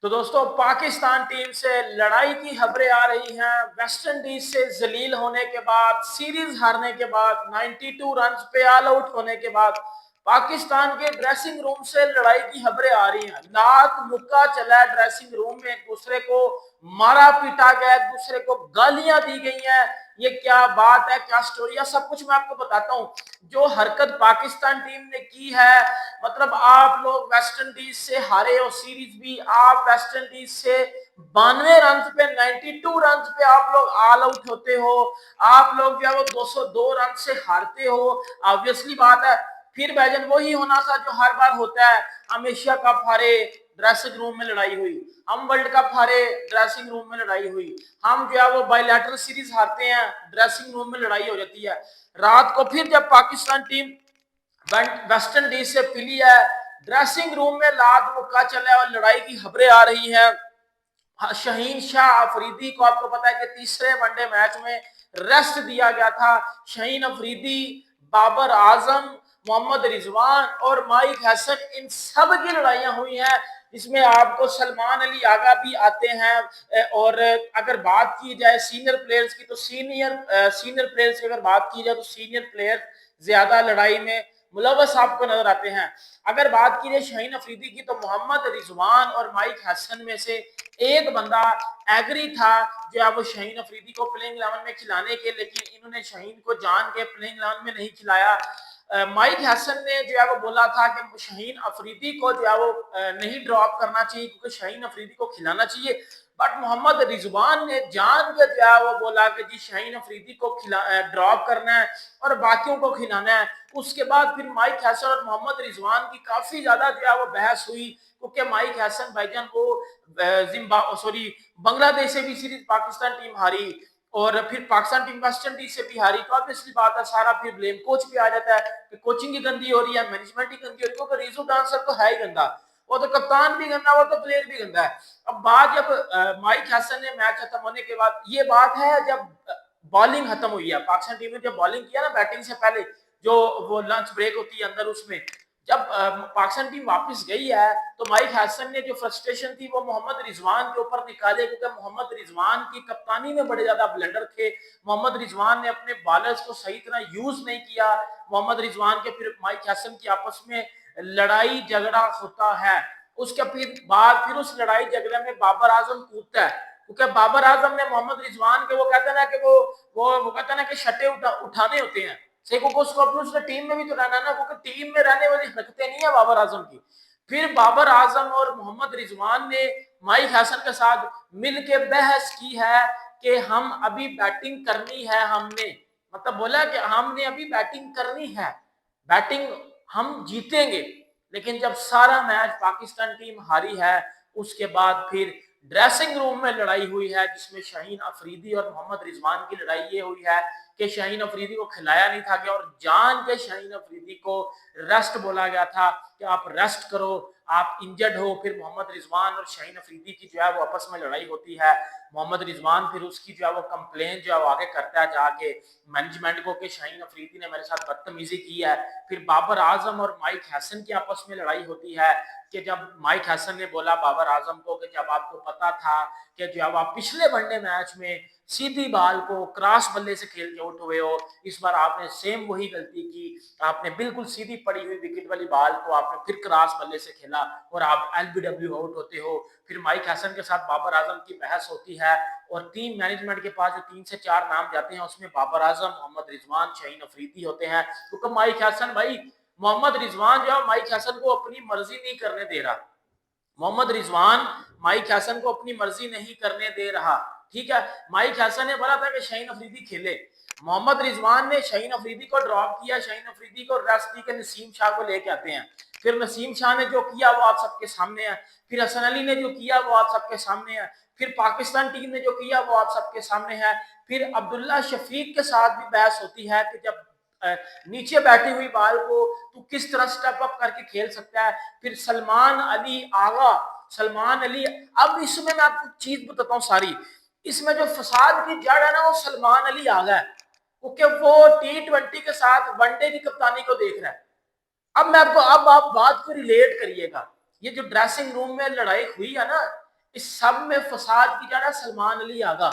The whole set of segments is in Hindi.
तो दोस्तों पाकिस्तान टीम से लड़ाई की खबरें आ रही हैं। वेस्ट इंडीज से जलील होने के बाद, सीरीज हारने के बाद, 92 रन पे ऑल आउट होने के बाद पाकिस्तान के ड्रेसिंग रूम से लड़ाई की खबरें आ रही हैं। लात मुक्का चला है ड्रेसिंग रूम में, एक दूसरे को मारा पीटा गया, एक दूसरे को गालियां दी गई हैं। ये क्या बात है, क्या स्टोरी है, सब कुछ मैं आपको बताता हूँ। जो हरकत पाकिस्तान टीम ने की है, मतलब आप लोग वेस्ट इंडीज से हारे हो सीरीज भी, आप वेस्ट इंडीज से 92 रन पे, 92 रन पे आप लोग ऑल आउट होते हो, आप लोग जो है वो 202 रन से हारते हो। ऑब्वियसली बात है, फिर भैजन वही होना था जो हर बार होता है। हम एशिया कप हारे, ड्रेसिंग रूम में लड़ाई हुई। हम वर्ल्ड कप हारे, ड्रेसिंग रूम में लड़ाई हुई। हम जो है वो बायलैटरल सीरीज हारते हैं, ड्रेसिंग रूम में लड़ाई हो जाती है। रात को फिर जब पाकिस्तान टीम वेस्ट इंडीज से पिली है, ड्रेसिंग रूम में लात मुक्का चला है और लड़ाई की खबरें आ रही हैं। शहीन शाह अफरीदी को आपको पता है कि तीसरे वनडे मैच में रेस्ट दिया गया था। शहीन अफरीदी, बाबर आजम, मोहम्मद रिजवान और माइक हसन, इन सब की लड़ाइयां हुई हैं। इसमें आपको सलमान अली आगा भी आते हैं। और अगर बात की जाए सीनियर प्लेयर्स की, तो सीनियर प्लेयर्स की अगर बात की जाए तो सीनियर प्लेयर ज्यादा लड़ाई में मुलवस आपको नजर आते हैं। अगर बात की जाए शाहीन अफरीदी की, तो मोहम्मद रिजवान और माइक हसन में से एक बंदा एग्री था जो है वो शाहीन अफरीदी को प्लेइंग 11 में खिलाने के, लेकिन इन्होंने शाहीन को जान के प्लेइंग 11 में नहीं खिलाया। माइक हसन ने जो है वो बोला था कि शाहीन अफरीदी को जो है वो नहीं ड्रॉप करना चाहिए क्योंकि शाहीन अफरीदी को खिलाना चाहिए। बट मोहम्मद रिजवान ने जान के जो है वो बोला कि जी शाहीन अफरीदी को ड्रॉप करना है और बाकियों को खिलाना है। उसके बाद फिर माइक हसन और मोहम्मद रिजवान की काफी ज्यादा जो है वो बहस हुई, क्योंकि माइक हसन भाईजान वो बांग्लादेश से भी सीरीज पाकिस्तान टीम हारी और फिर पाकिस्तान टीम वेस्ट इंडीज से भी हारी। तो ऑब्वियसली बात है, सारा फिर ब्लेम कोच पे आ जाता है कि कोचिंग ही गंदी हो रही है, मैनेजमेंट ही गंदी हो रही है, क्योंकि रिजू डांसर तो है ही गंदा, वो तो कप्तान भी गंदा, वो तो प्लेयर भी गंदा है। अब बात जब माइक हसन ने मैच खत्म होने के बाद, ये बात है जब बॉलिंग खत्म हुई है, पाकिस्तान टीम ने जब बॉलिंग किया ना बैटिंग से पहले, जो वो लंच ब्रेक होती है अंदर, उसमें जब पाकिस्तान टीम वापस गई है तो माइक हसन ने जो फ्रस्ट्रेशन थी वो मोहम्मद रिजवान के ऊपर निकाले, क्योंकि मोहम्मद रिजवान की कप्तानी में बड़े ज्यादा ब्लंडर थे। मोहम्मद रिजवान ने अपने बॉलर्स को सही तरह यूज नहीं किया। मोहम्मद रिजवान के फिर माइक हसन की आपस में लड़ाई झगड़ा होता है। उसके फिर उस लड़ाई झगड़े में बाबर आजम कूदता है, क्योंकि बाबर आजम ने मोहम्मद रिजवान के, वो कहते हैं ना कि वो कहते हैं ना कि शटे उठाने होते हैं, सही को उसको अपनी उसने टीम में भी तो रहना ना, क्योंकि टीम में रहने वाली हरकतें नहीं है बाबर आजम की। फिर बाबर आजम और मोहम्मद रिजवान ने माइक हसन के साथ मिलकर बहस की है कि हम अभी बैटिंग करनी है, हमने मतलब बोला कि हमने अभी बैटिंग करनी है, बैटिंग हम जीतेंगे। लेकिन जब सारा मैच पाकिस्तान टीम हारी है, उसके बाद फिर ड्रेसिंग रूम में लड़ाई हुई है, जिसमें शाहीन अफरीदी और मोहम्मद रिजवान की लड़ाई ये हुई है कि शाहीन अफरीदी को खिलाया नहीं था गया और जान के शाहीन अफरीदी को रेस्ट बोला गया था कि आप रेस्ट करो, आप इंजर्ड हो। फिर मोहम्मद रिजवान और शाहीन अफरीदी की जो है वो आपस में लड़ाई होती है। मोहम्मद रिजवान फिर उसकी जो है वो कंप्लेन जो है वो आगे करता है जाके मैनेजमेंट को कि शाहीन अफरीदी ने मेरे साथ बदतमीजी की है। फिर बाबर आजम और माइक हसन की आपस में लड़ाई होती है कि जब माइक हसन ने बोला बाबर आजम को कि जब आपको पता था कि जब आप पिछले वनडे मैच में सीधी बॉल को क्रॉस बल्ले से खेल के आउट हुए हो, इस बार आपने सेम वही गलती की, आपने बिल्कुल सीधी पड़ी हुई विकेट वाली बॉल को आपने फिर क्रॉस बल्ले से खेला और आप एलबीडब्ल्यू आउट होते हो। फिर माइक हसन के साथ बाबर आजम की बहस होती है और टीम मैनेजमेंट के पास जो 3 से 4 नाम जाते हैं उसमें बाबर आजम, मोहम्मद रिजवान, शाहीन अफरीदी होते हैं, क्योंकि माइक हसन भाई, मोहम्मद रिजवान जो है माइक हसन को अपनी मर्जी नहीं करने दे रहा। मोहम्मद रिजवान माइक हसन को अपनी मर्जी नहीं करने दे रहा, ठीक है। माइक हसन ने बोला था कि शाहीन अफरीदी खेले, मोहम्मद रिजवान ने शाहीन अफरीदी को ड्रॉप किया, शाहीन अफरीदी को रेस्ट दी के नसीम शाह को लेके आते हैं। फिर नसीम शाह ने जो किया वो आप सबके सामने है, फिर हसन अली ने जो किया वो आप सबके सामने है, फिर पाकिस्तान टीम ने जो किया वो आप सबके सामने है। फिर अब्दुल्ला शफीक के साथ भी बहस होती है कि जब नीचे बैठी हुई बॉल को तू किस तरह स्टेप अप करके खेल सकता है। फिर सलमान अली आगा, सलमान अली, अब इसमें मैं आपको चीज बताता हूँ सारी, इसमें जो फसाद की जड़ है ना वो सलमान अली आगा है, क्योंकि वो T20 के साथ वनडे की कप्तानी को देख रहा है। अब मैं आपको, अब आप बात को रिलेट करिएगा, ये जो ड्रेसिंग रूम में लड़ाई हुई है ना, इस सब में फसाद की जड़ है सलमान अली आगा।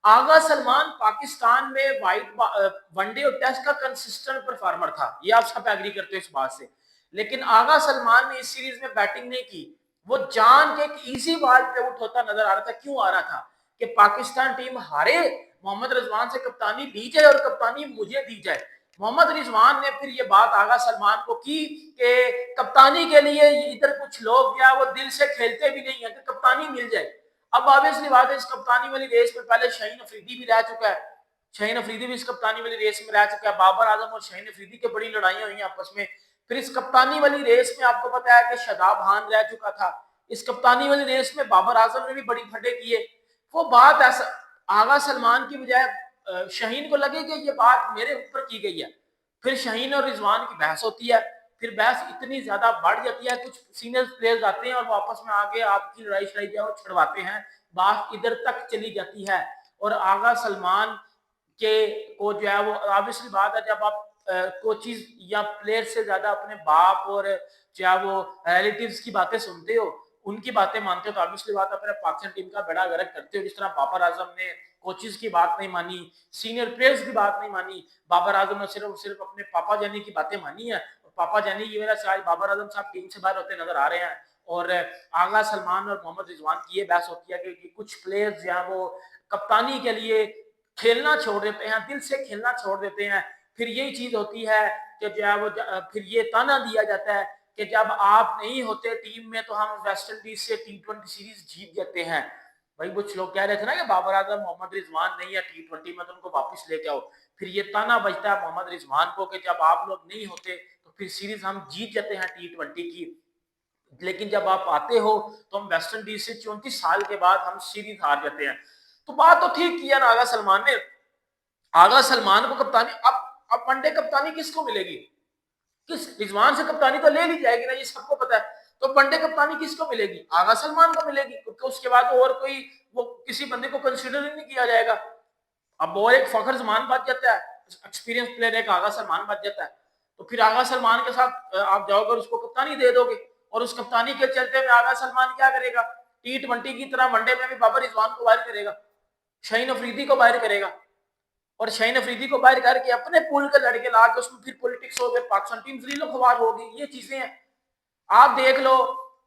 आगा सलमान पाकिस्तान में वनडे और टेस्ट का कंसिस्टेंट परफॉर्मर था, ये आप सब एग्री करते हो इस बात से। लेकिन आगा सलमान ने इस सीरीज में बैटिंग नहीं की, वो जान के एक इजी बॉल पे आउट होता नजर आ रहा था। क्यों आ रहा था? कि पाकिस्तान टीम हारे, मोहम्मद रिजवान से कप्तानी ली जाए और कप्तानी मुझे दी जाए। मोहम्मद रिजवान ने फिर ये बात आगा सलमान को की कि कप्तानी के लिए इधर कुछ लोग क्या वो दिल से खेलते भी नहीं है कि कप्तानी मिल जाए। अब ऑब्वियसली बात है, इस कप्तानी वाली रेस में पहले शाहीन अफरीदी भी रह चुका है, शाहीन अफरीदी भी इस कप्तानी वाली रेस में रह चुका है। बाबर आजम और शाहीन अफरीदी की बड़ी लड़ाइयां हुई आपस में। फिर इस कप्तानी वाली रेस में आपको पता है कि शादाब खान रह चुका था। इस कप्तानी वाली रेस में बाबर आजम ने भी बड़ी फटे किए। वो बात ऐसा आगा सलमान की बजाय शाहीन को लगे कि ये बात मेरे ऊपर की गई है। फिर शाहीन और रिजवान की बहस होती है, फिर बहस इतनी ज्यादा बढ़ जाती है, कुछ सीनियर प्लेयर्स आते हैं और वापस में आगे आपकी लड़ाई शड़ाई जो छड़वाते हैं, बात इधर तक चली जाती है। और आगा सलमान के को जो है वो ऑब्वियसली बात है, जब आप कोचिज या प्लेयर से ज्यादा अपने बाप और जो है वो रिलेटिव्स की बातें सुनते हो, उनकी बातें मानते हो, तो ऑब्वियसली बात अपने पाकिस्तान टीम का बेड़ा गर्क करते हो। जिस तरह बाबर आजम ने कोचिज की बात नहीं मानी, सीनियर प्लेयर्स की बात नहीं मानी, बाबर आजम ने सिर्फ सिर्फ अपने पापा जानी की बातें मानी है। और पापा जानी की वजह से आज बाबर आजम साहब टीम से बाहर होते नजर आ रहे हैं। और आगा सलमान और मोहम्मद रिजवान की ये बहस होती है कि कुछ प्लेयर्स जो है वो कप्तानी के लिए खेलना छोड़ देते हैं, दिल से खेलना छोड़ देते हैं। फिर यही चीज होती है कि जो है वो फिर ये ताना दिया जाता है कि जब आप नहीं होते टीम में तो हम वेस्ट इंडीज से T20 सीरीज जीत जाते हैं। भाई कुछ लोग कह रहे थे ना कि बाबर आजम मोहम्मद रिजवान नहीं है T20 में तो उनको वापस लेके आओ। फिर ये ताना बजता है मोहम्मद रिजवान को कि जब आप लोग नहीं होते तो फिर सीरीज हम जीत जाते हैं T20 की, लेकिन जब आप आते हो तो हम वेस्ट इंडीज से 34 साल के बाद हम सीरीज हार जाते हैं। तो बात तो ठीक किया ना आगा सलमान ने। आगा सलमान को कप्तानी अब वनडे कप्तानी किसको मिलेगी? किस रिजवान से कप्तानी तो ले ली जाएगी ना, ये सबको पता है। तो वनडे कप्तानी किसको मिलेगी? आगा सलमान को मिलेगी, क्योंकि उसके बाद और कोई वो किसी बंदे को कंसिडर ही नहीं किया जाएगा। अब और एक फखर जमान बच जाता है, एक्सपीरियंस प्लेयर एक आगा सलमान बच जाता है। तो फिर आगा सलमान के साथ आप जाओगे और उसको कप्तानी दे दोगे, और उस कप्तानी के चलते में आगा सलमान क्या करेगा? T20 की तरह वनडे में भी बाबर रिजवान को बाहर करेगा, शाहीन अफरीदी को बाहर करेगा, और शाहीन अफरीदी को बाहर करके अपने पुल के लड़के ला के उसमें फिर पॉलिटिक्स हो गए, पाकिस्तान टीम जलीलो खवार होगी। ये चीजें हैं, आप देख लो।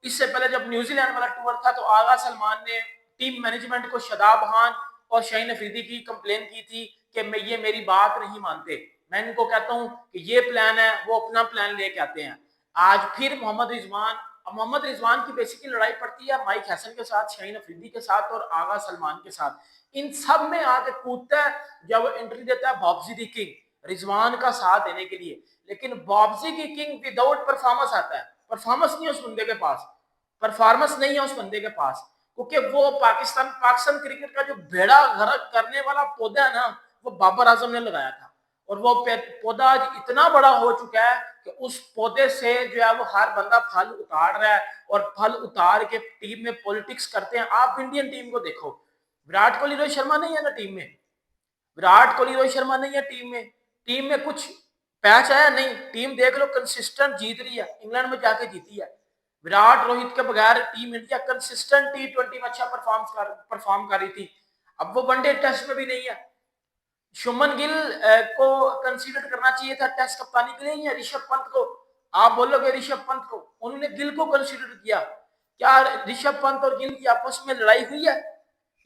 इससे पहले जब न्यूजीलैंड वाला टूर था तो आगा सलमान ने टीम मैनेजमेंट को शादाब खान और शाहीन अफरीदी की कंप्लेन की थी कि मैं ये मेरी बात नहीं मानते। मैं इनको कहता हूं कि ये प्लान है, वो अपना प्लान लेके आते हैं। आज फिर मोहम्मद रिजवान की बेसिकली लड़ाई पड़ती है माइक हैसन के साथ, शाहीन अफरीदी के साथ और आगा सलमान के साथ। इन सब में आके कूदता है, जब वो एंट्री देता है बॉब्जी दी किंग रिजवान का साथ देने के लिए। लेकिन बॉब्जी की किंग विदाउट परफॉर्मेंस आता है, परफॉर्मेंस नहीं है उस बंदे के पास, परफॉर्मेंस नहीं है उस बंदे के पास, क्योंकि वो पाकिस्तान क्रिकेट का जो बेड़ा गर्क करने वाला पौधा है ना, वो बाबर आजम ने लगाया था। और वो पौधा आज इतना बड़ा हो चुका है कि उस पौधे से जो है वो हर बंदा फल उतार रहा है, और फल उतार के टीम में पॉलिटिक्स करते हैं। आप इंडियन टीम को देखो, विराट कोहली रोहित शर्मा नहीं है ना टीम में, विराट कोहली रोहित शर्मा नहीं है टीम में कुछ पैच आया नहीं। टीम देख लो कंसिस्टेंट जीत रही है, इंग्लैंड में जाके जीती है। विराट रोहित के बगैर टीम इंडिया कंसिस्टेंट T20 में अच्छा परफॉर्म कर रही थी। अब वो वनडे टेस्ट में भी नहीं है। शुभमन गिल को कंसीडर करना चाहिए था टेस्ट कप्तानी के लिए, या ऋषभ पंत को? आप बोलोगे ऋषभ पंत को, उन्होंने गिल को कंसीडर किया। क्या ऋषभ पंत और गिल की आपस में लड़ाई हुई है,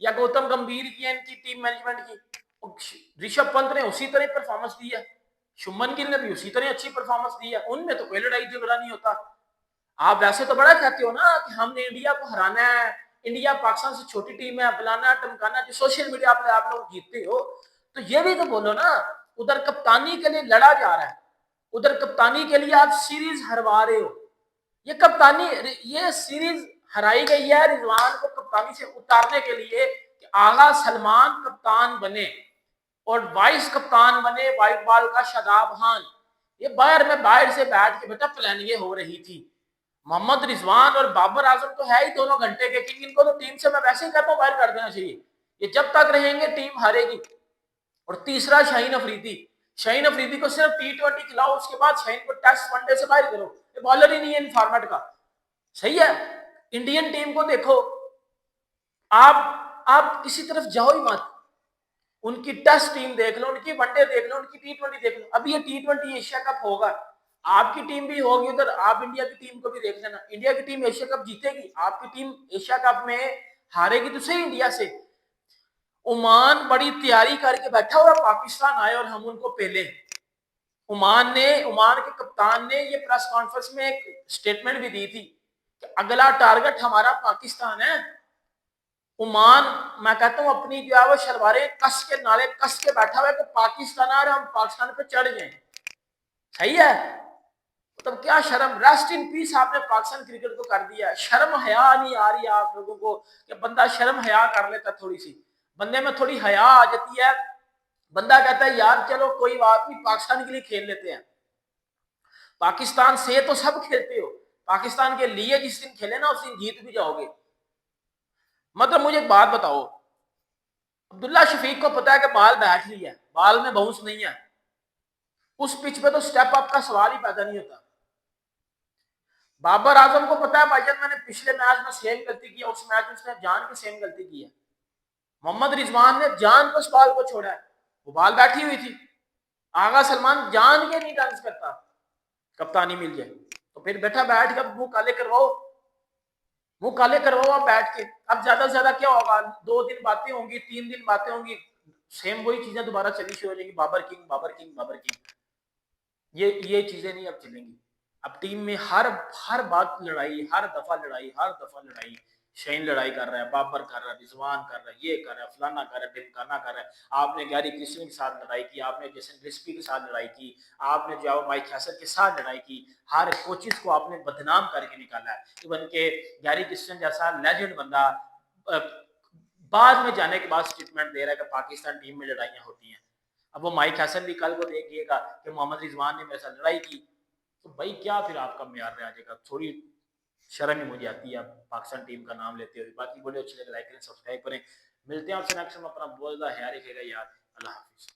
या गौतम गंभीर की इनकी टीम मैनेजमेंट की? ऋषभ पंत ने उसी तरह परफॉर्मेंस दी है, शुभमन गिल ने भी उसी तरह अच्छी परफॉर्मेंस दी है, उनमें तो कोई लड़ाई झगड़ा नहीं होता। आप वैसे तो बड़ा कहते हो ना कि हमने इंडिया को हराना है, इंडिया पाकिस्तान से छोटी टीम है, फलाना टमकाना, जो सोशल मीडिया पे आप लोग जीतते हो, तो ये भी तो बोलो ना। उधर कप्तानी के लिए लड़ा जा रहा है, उधर कप्तानी के लिए आप सीरीज हरवा रहे हो। ये सीरीज हराई गई है रिजवान को कप्तानी से उतारने के लिए कि आगा सलमान कप्तान बने और वाइस कप्तान बने व्हाइट बॉल का शादाब खान। ये बाहर से बैठ के बेटा प्लानिंग हो रही थी। मोहम्मद रिजवान और बाबर आजम तो है ही दोनों घंटे के किंग, इनको तो टीम से मैं वैसे ही कहता हूं बाहर कर देना चाहिए। ये जब तक रहेंगे टीम हारेगी। और तीसरा शाहीन अफरीदी को सिर्फ T20 खिलाओ, उसके बाद शाहीन को टेस्ट वनडे से बाहर करो। ये बॉलर ही नहीं है इन फॉर्मेट का। सही है। इंडियन टीम को देखो, आप किसी तरफ जाओ ही मत। उनकी टेस्ट टीम देख लो, उनकी वनडे देख लो, उनकी टी20 देख लो। अभी ये टी20 एशिया कप होगा, आपकी टीम भी होगी उधर, आप इंडिया की टीम को भी देख लेना। इंडिया की टीम एशिया कप जीतेगी, आपकी टीम एशिया कप में हारेगी तो सही इंडिया से। ओमान बड़ी तैयारी करके बैठा हुआ पाकिस्तान आए और हम उनको पहले। ओमान के कप्तान ने ये प्रेस कॉन्फ्रेंस में एक स्टेटमेंट भी दी थी कि अगला टारगेट हमारा पाकिस्तान है। ओमान, मैं कहता हूं अपनी जो है वो शलवारें कस के नाले कस के बैठा हुआ है कि पाकिस्तान आ रहा, हम पाकिस्तान पे चढ़ जाए। सही है, मतलब क्या शर्म, रेस्ट इन पीस आपने पाकिस्तान क्रिकेट को कर दिया। शर्म हया नहीं आ रही आप लोगों को कि बंदा शर्म हया कर लेता, थोड़ी सी बंदे में थोड़ी हया आ जाती है। बंदा कहता है यार चलो कोई बात नहीं, पाकिस्तान के लिए खेल लेते हैं। पाकिस्तान से तो सब खेलते हो, पाकिस्तान के लिए जिस दिन खेले ना उस दिन जीत भी जाओगे। मतलब मुझे एक बात बताओ, अब्दुल्ला शफीक को पता है कि बाल बैठ लिया है, बाल में बाउंस नहीं है, उस पिच पे तो स्टेप अप का सवाल ही पैदा नहीं होता। बाबर आजम को पता है भाईजान मैंने पिछले मैच में सेम गलती की, उस मैच में उसने जान के सेम गलती की है। मोहम्मद रिजवान ने जान को उस बॉल को छोड़ा है, वो बॉल बैठी हुई थी। आगा सलमान जान के नहीं डांस करता, कप्तानी मिल जाए तो फिर बैठ कर मुंह काले करवाओ, मुंह काले करवाओ आप बैठ के। अब ज्यादा से ज्यादा क्या होगा, 2 दिन बातें होंगी, 3 दिन बातें होंगी, सेम वही चीजें दोबारा चलनी शुरू हो जाएंगी, Babar king Babar king Babar king. ये चीजें नहीं अब चलेंगी। अब टीम में हर हर बात लड़ाई, हर दफा लड़ाई, हर दफा लड़ाई। शहीन लड़ाई कर रहा है, बाबर कर रहा है, रिजवान कर रहा है, ये कर रहा है, फलाना कर रहा है, ढिमकाना कर रहा है। आपने गैरी क्रिस्टन के साथ लड़ाई की, आपने जेसन क्रिस्पी के साथ लड़ाई की, आपने जो है माइक हैसन के साथ लड़ाई की। हर कोचिज को आपने बदनाम करके निकाला है। इवन के गैरी क्रिस्टन जैसा लेजेंड बंदा बाद में जाने के बाद स्टेटमेंट दे रहा है कि पाकिस्तान टीम में लड़ाइयां होती हैं। अब वो माइक हसन भी कल को देखिएगा कि मोहम्मद रिजवान ने मेरे साथ लड़ाई की, तो भाई क्या फिर आपका म्यार रह जाएगा। थोड़ी शर्म ही मुझे आती है आप पाकिस्तान टीम का नाम लेते हुए। बाकी वीडियो अच्छी लगे लाइक करें, सब्सक्राइब करें। मिलते हैं आपसे नेक्स्ट में, अपना बहुत ज्यादा ख्याल रखिएगा यार। अल्लाह हाफिज।